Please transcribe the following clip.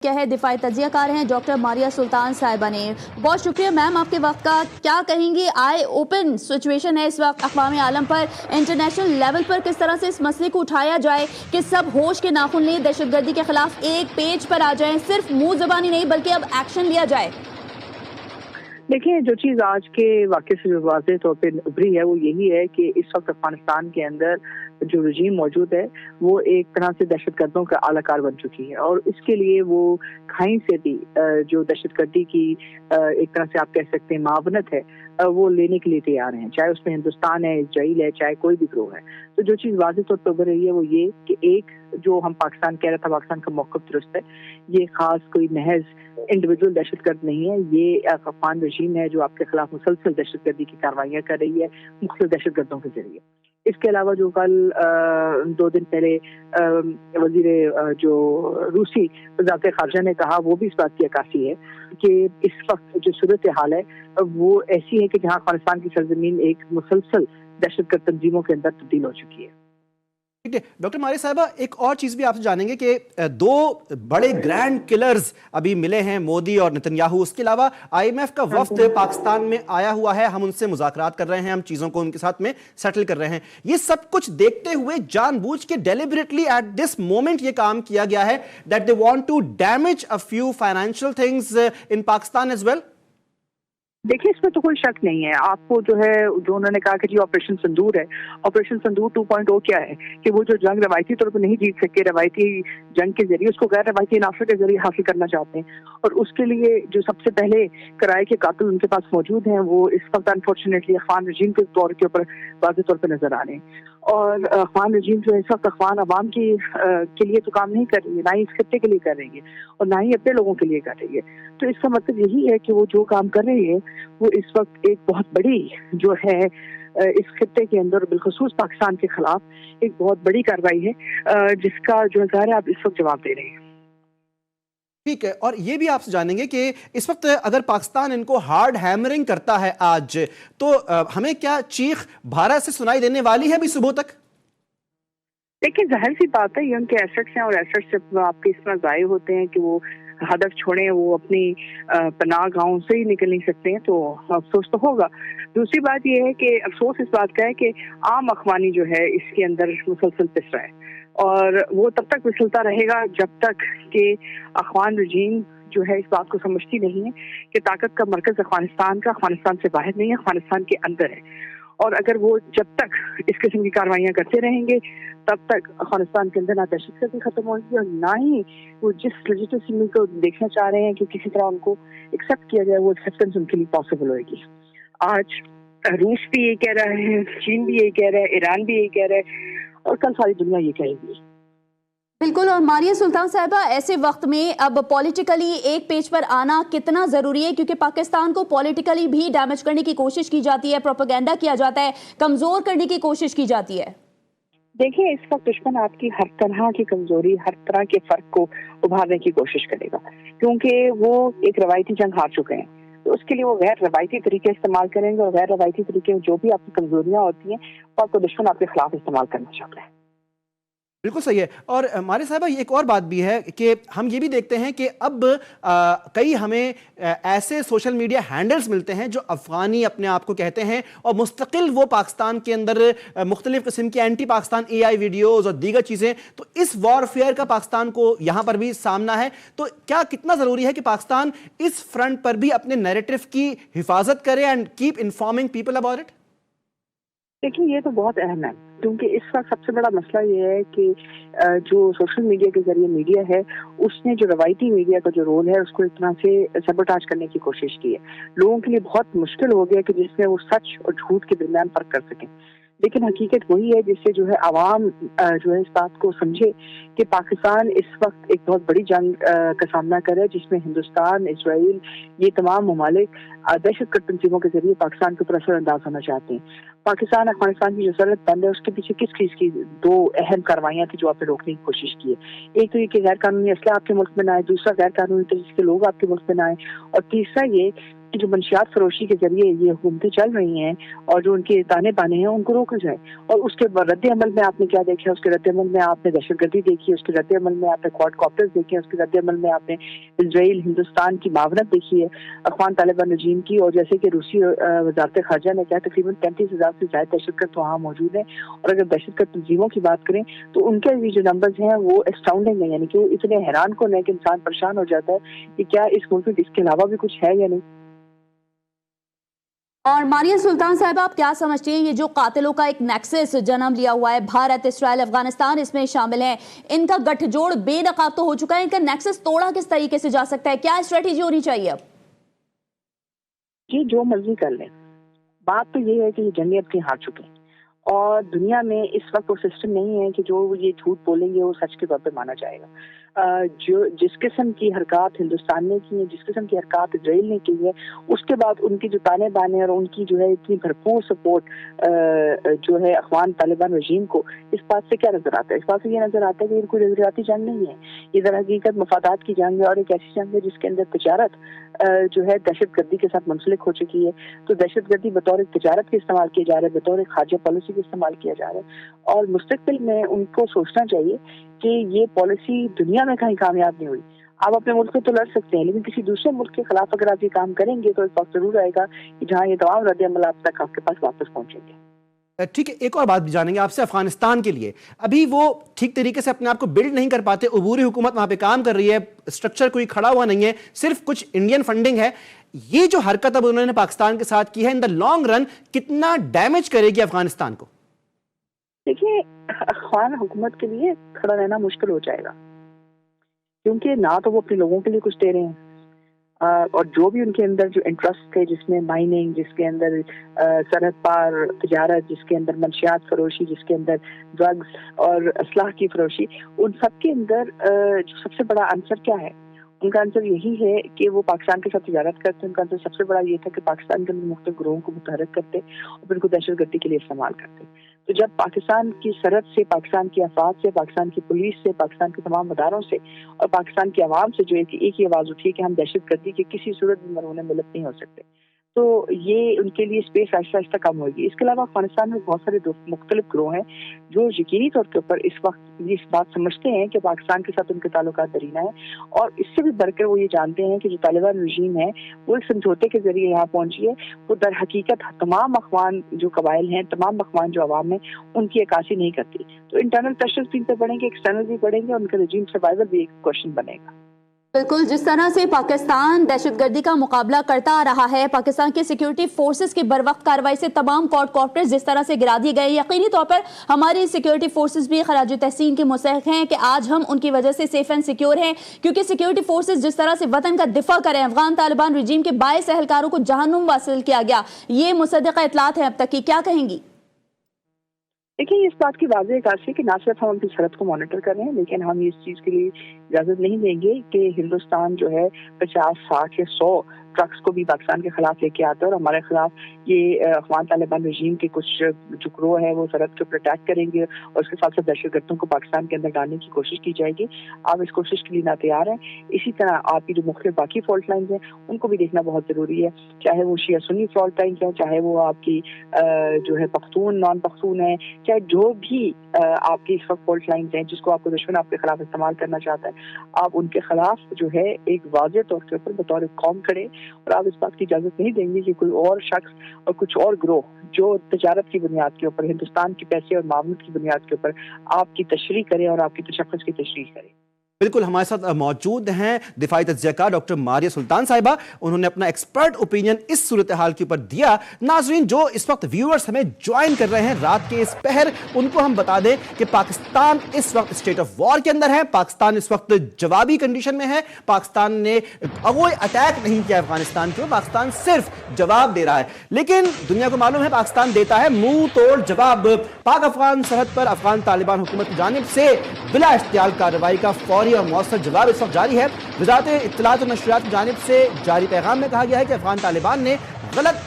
کیا ہے دفاعی تجزیہ کار ہیں ڈاکٹر ماریہ سلطان صاحبہ نے. بہت شکریہ میم آپ کے وقت کا. کیا کہیں گی آئی اوپن سچویشن ہے اس وقت اقوام عالم پر, انٹرنیشنل لیول پر کس طرح سے اس مسئلے کو اٹھایا جائے کہ سب ہوش کے ناخن لیں, دہشت گردی کے خلاف ایک پیج پر آ جائیں, صرف منہ زبانی نہیں بلکہ اب ایکشن لیا جائے. دیکھیں جو چیز آج کے واقعے سے واضح طور پہ ابھری ہے وہ یہی ہے کہ اس وقت افغانستان کے اندر جو رجیم موجود ہے وہ ایک طرح سے دہشت گردوں کا اعلی کار بن چکی ہے, اور اس کے لیے وہ کھائی سے بھی جو دہشت گردی کی ایک طرح سے آپ کہہ سکتے ہیں معاونت ہے وہ لینے کے لیے تیار ہیں, چاہے اس میں ہندوستان ہے, اسرائیل ہے, چاہے کوئی بھی گروہ ہے. تو جو چیز واضح طور پہ ابھر رہی ہے وہ یہ کہ ایک جو ہم پاکستان کہہ رہا تھا پاکستان کا موقف درست ہے, یہ خاص کوئی محض انڈیویجول دہشت گرد نہیں ہے, یہ افغان رجیم ہے جو آپ کے خلاف مسلسل دہشت گردی کی کارروائیاں کر رہی ہے مختلف دہشت گردوں کے ذریعے. اس کے علاوہ جو کل 2 دن پہلے وزیر جو روسی وزارت خارجہ نے کہا وہ بھی اس بات کی عکاسی ہے کہ اس وقت جو صورتحال ہے وہ ایسی ہے کہ جہاں افغانستان کی سرزمین ایک مسلسل دہشت گرد تنظیموں کے اندر تبدیل ہو چکی ہے. ٹھیک ہے ڈاکٹر ماریہ صاحبہ, ایک اور چیز بھی آپ سے جانیں گے کہ 2 بڑے گرینڈ کلرز ابھی ملے ہیں, مودی اور نتنیاہو. اس کے علاوہ آئی ایم ایف کا وفد پاکستان میں آیا ہوا ہے, ہم ان سے مذاکرات کر رہے ہیں, ہم چیزوں کو ان کے ساتھ میں سیٹل کر رہے ہیں. یہ سب کچھ دیکھتے ہوئے جان بوجھ کے ڈیلیبریٹلی ایٹ دس مومنٹ یہ کام کیا گیا ہے that they want to damage a few financial things in Pakistan as well. دیکھیں اس میں تو کوئی شک نہیں ہے. آپ کو جو ہے جو انہوں نے کہا کہ جی آپریشن سندور ہے, آپریشن سندور 2.0 کیا ہے کہ وہ جو جنگ روایتی طور پر نہیں جیت سکے, روایتی جنگ کے ذریعے اس کو غیر روایتی عناصر کے ذریعے حاصل کرنا چاہتے ہیں, اور اس کے لیے جو سب سے پہلے کرائے کے قاتل ان کے پاس موجود ہیں وہ اس وقت انفارچونیٹلی افغان رجیم کے طور کے اوپر واضح طور پہ نظر آ رہے ہیں. اور افغان رجیم جو ہے اس وقت افغان عوام کے لیے تو کام نہیں کر رہی ہے, نہ ہی اس خطے کے لیے کر رہی ہے اور نہ ہی اپنے لوگوں کے لیے کر رہی ہے. تو اس کا مطلب یہی ہے کہ وہ جو کام کر رہی ہے وہ اس وقت ایک بہت بڑی جو ہے اس خطے کے اندر بالخصوص پاکستان کے خلاف ایک بہت بڑی کارروائی ہے جس کا جو ظاہر ہے آپ اس وقت جواب دے رہے ہیں. ٹھیک ہے, اور یہ بھی آپ سے جانیں گے کہ اس وقت اگر پاکستان ان کو ہارڈ ہیمرنگ کرتا ہے آج, تو ہمیں کیا چیخ بھارت سے سنائی دینے والی ہے ابھی صبح تک؟ دیکھیں ظاہر سی بات ہے یہ ان کے ایسٹس ہیں, اور ایسٹس جب آپ کے اس طرح ضائع ہوتے ہیں کہ وہ ہدف چھوڑیں, وہ اپنی پناہ گاہوں سے ہی نکل نہیں سکتے ہیں, تو افسوس تو ہوگا. دوسری بات یہ ہے کہ افسوس اس بات کا ہے کہ عام اخوانی جو ہے اس کے اندر مسلسل پس رہا ہے, اور وہ تب تک پسلتا رہے گا جب تک کہ افغان رجیم جو ہے اس بات کو سمجھتی نہیں ہے کہ طاقت کا مرکز افغانستان سے باہر نہیں ہے, افغانستان کے اندر ہے. اور اگر وہ جب تک اس قسم کی کارروائیاں کرتے رہیں گے تب تک افغانستان کے اندر نہ دہشت گردی ختم ہوگی اور نہ ہی وہ جس لیجیٹیسی کو دیکھنا چاہ رہے ہیں کہ کسی طرح ان کو ایکسیپٹ کیا جائے وہ ایکسیپٹنس ان کے لیے پاسبل ہوئے گی. آج روس بھی یہی کہہ رہا ہے, چین بھی یہی کہہ رہا ہے, ایران بھی یہی کہہ رہا ہے, اور کل ساری دنیا یہ کہے گی. بالکل. اور ماریہ سلطان صاحبہ, ایسے وقت میں اب پولیٹیکلی ایک پیج پر آنا کتنا ضروری ہے, کیونکہ پاکستان کو پولیٹیکلی بھی ڈیمیج کرنے کی کوشش کی جاتی ہے, پروپیگنڈا کیا جاتا ہے, کمزور کرنے کی کوشش کی جاتی ہے. دیکھیں اس وقت دشمن آپ کی ہر طرح کی کمزوری, ہر طرح کے فرق کو ابھارنے کی کوشش کرے گا, کیونکہ وہ ایک روایتی جنگ ہار چکے ہیں. تو اس کے لیے وہ غیر روایتی طریقے استعمال کریں گے, اور غیر روایتی طریقے جو بھی آپ کی کمزوریاں ہوتی ہیں وہ آپ کو دشمن آپ کے خلاف استعمال کرنا چاہتا ہے. بالکل صحیح ہے. اور ماریہ صاحبہ ایک اور بات بھی ہے کہ ہم یہ بھی دیکھتے ہیں کہ اب کئی ہمیں ایسے سوشل میڈیا ہینڈلز ملتے ہیں جو افغانی اپنے آپ کو کہتے ہیں, اور مستقل وہ پاکستان کے اندر مختلف قسم کی اینٹی پاکستان اے آئی ویڈیوز اور دیگر چیزیں. تو اس وارفیئر کا پاکستان کو یہاں پر بھی سامنا ہے, تو کیا کتنا ضروری ہے کہ پاکستان اس فرنٹ پر بھی اپنے نیریٹو کی حفاظت کرے and keep informing people about it? دیکھیں یہ تو بہت اہم ہے, کیونکہ اس وقت سب سے بڑا مسئلہ یہ ہے کہ جو سوشل میڈیا کے ذریعے میڈیا ہے اس نے جو روایتی میڈیا کا جو رول ہے اس کو اس طرح سے سیبوٹاج کرنے کی کوشش کی ہے. لوگوں کے لیے بہت مشکل ہو گیا کہ جس میں وہ سچ اور جھوٹ کے درمیان فرق کر سکیں. لیکن حقیقت وہی ہے جس سے جو ہے عوام جو ہے اس بات کو سمجھے کہ پاکستان اس وقت ایک بہت بڑی جنگ کا سامنا کرے, جس میں ہندوستان, اسرائیل, یہ تمام ممالک دہشت گرد تنظیموں کے ذریعے پاکستان کے اوپر اثر انداز ہونا چاہتے ہیں. پاکستان افغانستان کی جو سرحد بند ہے اس کے پیچھے کس چیز کی 2 اہم کارروائیاں تھیں جو آپ نے روکنے کی کوشش کی ہے. ایک تو یہ کہ غیر قانونی اسلحہ آپ کے ملک میں نہ آئے, دوسرا غیر قانونی طریقے کے لوگ آپ کے ملک میں نہ آئے, اور تیسرا یہ कि जो मंशियात फरोशी के जरिए ये हुकूमतें चल रही हैं और जो उनके ताने बाने हैं उनको रोका जाए। और उसके रद्द अमल में आपने क्या देखा? उसके रद्द अमल में आपने दहशतगर्दी देखी, उसके रद्द अमल में आपने क्वाडकॉप्टर्स देखे, उसके रद्द अमल में आपने इजराइल हिंदुस्तान की मावनत देखी है अफगान तालिबान रजीम की। और जैसे कि रूसी वजारत खारजा ने कहा तकरीबन 35,000 से ज्यादा दहशतगर्द वहाँ मौजूद है। और अगर दहशतगर्द तंजीमों की बात करें तो उनके भी जो नंबर्स हैं वो एस्टाउंडिंग है, यानी कि वो इतने हैरान कौन है कि इंसान परेशान हो जाता है कि क्या इस मुल्क में इसके अलावा भी कुछ है या नहीं। और मारिया सुल्तान साहिबा, आप क्या समझती हैं ये जो कातिलों का एक नेक्सस जन्म लिया हुआ है, भारत, इसराइल, अफगानिस्तान इसमें शामिल है, इनका गठजोड़ बेनकाब तो हो चुका है, इनका नेक्सस तोड़ा किस तरीके से जा सकता है? क्या स्ट्रेटेजी होनी चाहिए अब? जी जो मर्जी कर लें, बात तो ये है कि ये जंगें अपनी हार चुके हैं और दुनिया में इस वक्त वो सिस्टम नहीं है कि जो ये झूठ बोलेंगे वो सच के तौर पे माना जाएगा। जो जिस किस्म की हरकत हिंदुस्तान ने की है, जिस किस्म की हरकत इजराइल ने की है, उसके बाद उनकी जो ताने बाने और उनकी जो है इतनी भरपूर सपोर्ट जो है अफगान तालिबान रजीम को, इस बात से क्या नजर आता है? इस बात से ये नजर आता है कि इनको नजरियाती जंग नहीं है, ये दर हकीकत मफादात की जंग है और एक ऐसी जंग है जिसके अंदर तजारत जो है दहशतगर्दी के साथ मुंसलिक हो चुकी है। तो दहशतगर्दी बतौर तजारत के इस्तेमाल किया जा रहा है, बतौर खारजा पॉलिसी के इस्तेमाल किया जा रहा है। और मुस्तकबिल में उनको सोचना चाहिए कि ये पॉलिसी दुनिया में कहीं कामयाब नहीं हुई। आप अपने मुल्क में तो लड़ सकते हैं, लेकिन किसी दूसरे मुल्क के खिलाफ अगर आप ये काम करेंगे तो इस वक्त जरूर आएगा कि जहाँ ये तमाम रद्द अमल आप तक आपके पास वापस पहुंचेंगे। ठीक है, एक और बात भी जानेंगे आपसे अफगानिस्तान के लिए। अभी वो ठीक तरीके से अपने आप को बिल्ड नहीं कर पाते, उबूरी हुकूमत वहां पे काम कर रही है, स्ट्रक्चर कोई खड़ा हुआ नहीं है, सिर्फ कुछ इंडियन फंडिंग है। ये जो हरकत अब उन्होंने पाकिस्तान के साथ की है, इन द लॉन्ग रन कितना डैमेज करेगी अफगानिस्तान को? देखिए, अफगान हुकूमत के लिए खड़ा रहना मुश्किल हो जाएगा, क्योंकि ना तो वो अपने लोगों के लिए कुछ दे रहे हैं और जो भी उनके अंदर जो इंटरेस्ट थे, जिसमें माइनिंग, जिसके अंदर सरहद पार तजारत, जिसके अंदर मंशियात फरोशी, जिसके अंदर ड्रग्स और असलाह की फरोशी, उन सब के अंदर जो सबसे बड़ा आंसर क्या है? उनका आंसर यही है कि वो पाकिस्तान के साथ तजारत करते हैं। उनका आंसर सबसे बड़ा ये था कि पाकिस्तान के अंदर मुख्तलिफ ग्रोहों को मुतहर्रिक करते और फिर उनको दहशतगर्दी के लिए इस्तेमाल करते। तो जब पाकिस्तान की सरहद से, पाकिस्तान की अफवाज से, पाकिस्तान की पुलिस से, पाकिस्तान के तमाम अदारों से और पाकिस्तान की आवाम से जो एक ही आवाज उठी है कि हम दहशतगर्दी की किसी सूरत में मरहून मिलत नहीं हो सकते, तो ये उनके लिए स्पेस आहिस्ता आहिस्ता कम होगी। इसके अलावा अफगानिस्तान में बहुत सारे मुख्तलिफ ग्रोह हैं जो यकीनी तौर के ऊपर इस वक्त ये इस बात समझते हैं कि पाकिस्तान के साथ उनके ताल्लुकात दरीना है, और इससे भी बढ़कर वो ये जानते हैं कि जो तालिबान रजीम है वो एक समझौते के जरिए यहाँ पहुंची है। वो दर हकीकत तमाम अफगान जो कबाइल हैं, तमाम अफगान जो अवाम है, उनकी अक्कासी नहीं करती। तो इंटरनल प्रेशर्स भी इन पर बढ़ेंगे, एक्सटर्नल भी बढ़ेंगे और उनका रजीम सर्वाइवल भी एक क्वेश्चन बनेगा। बिल्कुल, जिस तरह से पाकिस्तान दहशतगर्दी का मुकाबला करता आ रहा है, पाकिस्तान की सिक्योरिटी फोर्सेस की बरवक्त कार्रवाई से तमाम क्वाडकॉप्टर्स जिस तरह से गिरा दिए गए, यकीनी तौर पर हमारी सिक्योरिटी फोर्सेस भी खराज तहसीन के मुस्तहिक हैं कि आज हम उनकी वजह से सेफ एंड सिक्योर हैं, क्योंकि सिक्योरिटी फोर्सेस जिस तरह से वतन का दिफा करें, अफगान तालिबान रजीम के 22 एहलकारों को जहन्नुम वासिल किया गया, ये मुसद्दिक़ा इतलात है अब तक की, क्या कहेंगी? देखिए, इस बात की वाज़ेह इकासी है कि ना सिर्फ हम अपनी सरहद को मॉनिटर कर रहे हैं, लेकिन हम इस चीज़ के लिए इजाज़त नहीं देंगे कि हिंदुस्तान जो है 50, 60 या 100 ट्रक्स को भी पाकिस्तान के खिलाफ लेके आता है और हमारे खिलाफ ये अफगान तालिबान रजीम के कुछ जो ग्रोह है वो सरहद के ऊपर अटैक करेंगे और उसके साथ साथ दहशतगर्दों को पाकिस्तान के अंदर डालने की कोशिश की जाएगी। आप इस कोशिश के लिए ना तैयार हैं। इसी तरह आपकी जो मुख्तलिफ बाकी फॉल्ट लाइन्स हैं उनको भी देखना बहुत ज़रूरी है, चाहे वो शिया सुन्नी फॉल्ट लाइन्स हैं, चाहे वो आपकी जो है पख्तून नॉन पख्तून है, चाहे जो भी आपकी इस वक्त फॉल्ट लाइन्स हैं जिसको आपको दुश्मन आपके खिलाफ इस्तेमाल करना चाहता है, आप उनके खिलाफ जो है एक वाज़ेह तौर के ऊपर बतौर कौम खड़े, और आप इस बात की इजाजत नहीं देंगे कि कोई और शख्स और कुछ और ग्रोह जो तजारत की बुनियाद के ऊपर, हिंदुस्तान के पैसे और मामूल की बुनियाद के ऊपर आपकी तशरीह करे और आपकी तशख्खुस की तशरीह करे। बिल्कुल, हमारे साथ मौजूद हैं दिफाई तज्ज़ियाकार डॉक्टर मारिया सुल्तान साहिबा। उन्होंने अपना एक्सपर्ट ओपिनियन इस सूरत हाल के ऊपर दिया। नाज़रीन, जो इस वक्त व्यूअर्स हमें ज्वाइन कर रहे हैं रात के इस पहर, उनको हम बता दें कि पाकिस्तान इस वक्त स्टेट ऑफ वॉर के अंदर है। पाकिस्तान इस वक्त जवाबी कंडीशन में है। पाकिस्तान ने कोई अटैक नहीं किया अफगानिस्तान के, पाकिस्तान सिर्फ जवाब दे रहा है, लेकिन दुनिया को मालूम है पाकिस्तान देता है मुंह तोड़ जवाब। पाक अफगान सरहद पर अफगान तालिबान हुकूमत की जानिब से बिला इख्तियार कार्रवाई का फौरी और मौसर जवाब इस वक्त जारी है। वज़ारत इत्तलात और नशरियात की जानिब से जारी पैगाम में कहा गया है कि अफगान तालिबान ने गलत